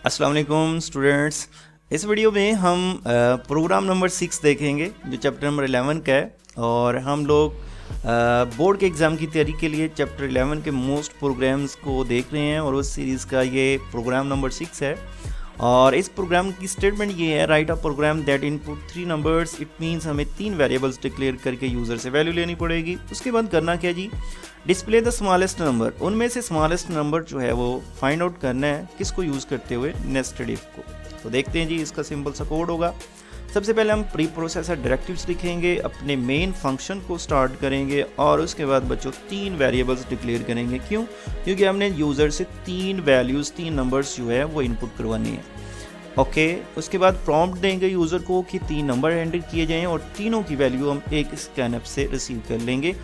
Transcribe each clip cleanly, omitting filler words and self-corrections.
अस्सलाम वालेकुम स्टूडेंट्स। इस वीडियो में हम प्रोग्राम नंबर 6 देखेंगे जो चैप्टर नंबर 11 का है। और हम लोग बोर्ड के एग्ज़ाम की तैयारी के लिए चैप्टर 11 के मोस्ट प्रोग्राम्स को देख रहे हैं और उस सीरीज़ का ये प्रोग्राम नंबर 6 है। और इस प्रोग्राम की स्टेटमेंट ये है, write a program that input 3 numbers. It means हमें 3 वेरिएबल्स डिक्लेयर करके यूज़र से वैल्यू लेनी पड़ेगी। उसके बाद करना क्या जी, डिस्प्ले द स्मॉलेस्ट नंबर। उनमें से स्मॉलेस्ट नंबर जो है वो फाइंड आउट करना है, किसको यूज़ करते हुए, नेस्टेड इफ को। तो देखते हैं जी, इसका सिंपल सा कोड होगा। सबसे पहले हम प्री प्रोसेसर डायरेक्टिव्स लिखेंगे, अपने मेन फंक्शन को स्टार्ट करेंगे और उसके बाद बच्चों 3 वेरिएबल्स डिक्लेयर करेंगे। क्यों? क्योंकि हमने यूज़र से 3 वैल्यूज़ 3 नंबर्स जो है वो इनपुट करवानी है। ओके, उसके बाद प्रॉम्प्ट देंगे यूज़र को कि 3 नंबर एंटर किए जाएं और तीनों की वैल्यू हम एक स्कैनअप से रिसीव कर लेंगे।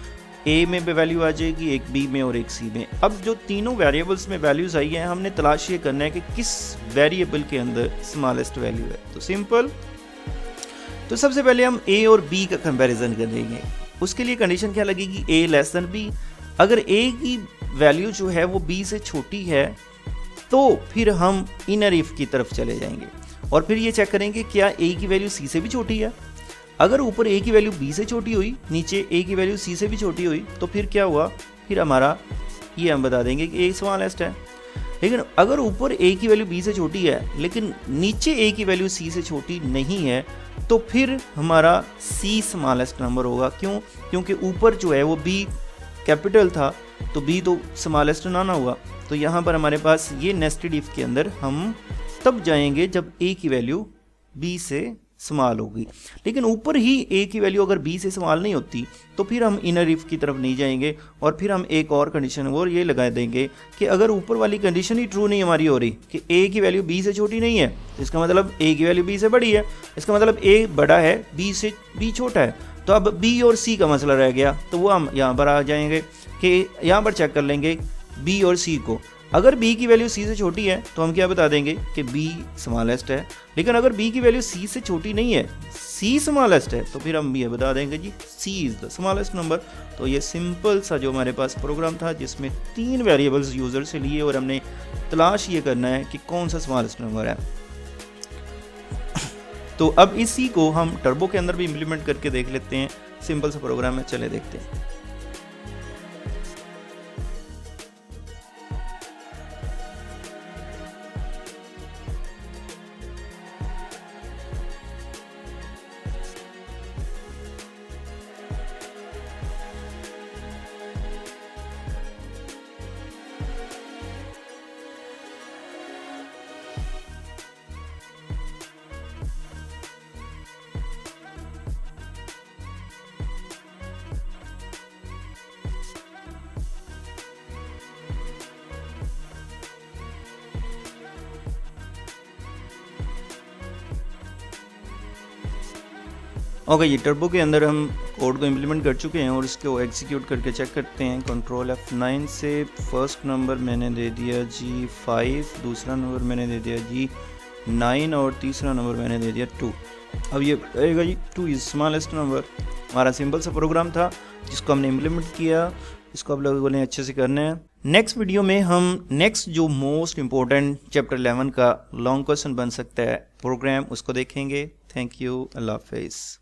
ए में वैल्यू आ जाएगी, एक बी में और एक सी में। अब जो तीनों वेरिएबल्स में वैल्यूज़ आई हैं, हमने तलाश ये करना है कि किस वेरिएबल के अंदर स्मॉलेस्ट वैल्यू है। तो सिंपल, तो सबसे पहले हम ए और बी का कंपैरिजन करेंगे। उसके लिए कंडीशन क्या लगेगी, ए लेस देन बी। अगर ए की वैल्यू जो है वो बी से छोटी है तो फिर हम इनर इफ की तरफ चले जाएंगे और फिर ये चेक करेंगे क्या ए की वैल्यू सी से भी छोटी है। अगर ऊपर ए की वैल्यू बी से छोटी हुई, नीचे ए की वैल्यू सी से भी छोटी हुई, तो फिर क्या हुआ, फिर हमारा ये हम बता देंगे कि ए स्मॉलेस्ट है। लेकिन अगर ऊपर ए की वैल्यू बी से छोटी है लेकिन नीचे ए की वैल्यू सी से छोटी नहीं है, तो फिर हमारा सी स्मॉलेस्ट नंबर होगा। क्यों? क्योंकि ऊपर जो है वो बी कैपिटल था तो बी तो स्मॉलेस्ट ना हुआ। तो यहाँ पर हमारे पास ये नेस्टेड इफ के अंदर हम तब जाएंगे जब ए की वैल्यू बी से स्मॉल होगी। लेकिन ऊपर ही ए की वैल्यू अगर बी से स्मॉल नहीं होती तो फिर हम इनर इफ की तरफ नहीं जाएंगे और फिर हम एक और कंडीशन और ये लगा देंगे कि अगर ऊपर वाली कंडीशन ही ट्रू नहीं हमारी हो रही कि ए की वैल्यू बी से छोटी नहीं है, तो इसका मतलब ए की वैल्यू बी से बड़ी है, इसका मतलब ए बड़ा है, बी छोटा है। तो अब बी और सी का मसला रह गया, तो वो हम यहाँ पर आ जाएंगे कि यहाँ पर चेक कर लेंगे बी और सी को। अगर b की वैल्यू c से छोटी है तो हम क्या बता देंगे कि b स्मॉलेस्ट है। लेकिन अगर b की वैल्यू c से छोटी नहीं है, c स्मॉलेस्ट है, तो फिर हम ये बता देंगे जी c is the smallest number. तो ये सिंपल सा जो हमारे पास प्रोग्राम था जिसमें 3 वेरिएबल्स यूज़र से लिए और हमने तलाश ये करना है कि कौन सा स्मॉलेस्ट नंबर है। तो अब इसी को हम टर्बो के अंदर भी इम्प्लीमेंट करके देख लेते हैं। सिंपल सा प्रोग्राम है, चले देखते हैं। ओके, ये टर्बो के अंदर हम कोड को इम्प्लीमेंट कर चुके हैं और इसको एग्जीक्यूट करके चेक करते हैं। कंट्रोल F9 से फर्स्ट नंबर मैंने दे दिया जी 5, दूसरा नंबर मैंने दे दिया जी 9 और तीसरा नंबर मैंने दे दिया 2। अब ये रहेगा जी 2 इज़ स्मॉलेस्ट नंबर। हमारा सिंपल सा प्रोग्राम था जिसको हमने इम्प्लीमेंट किया। इसको आप लोगों ने अच्छे से करना है। नेक्स्ट वीडियो में हम नेक्स्ट जो मोस्ट इम्पोर्टेंट चैप्टर 11 का लॉन्ग क्वेश्चन बन सकता है प्रोग्राम, उसको देखेंगे। थैंक यू, अल्लाह हाफिज़।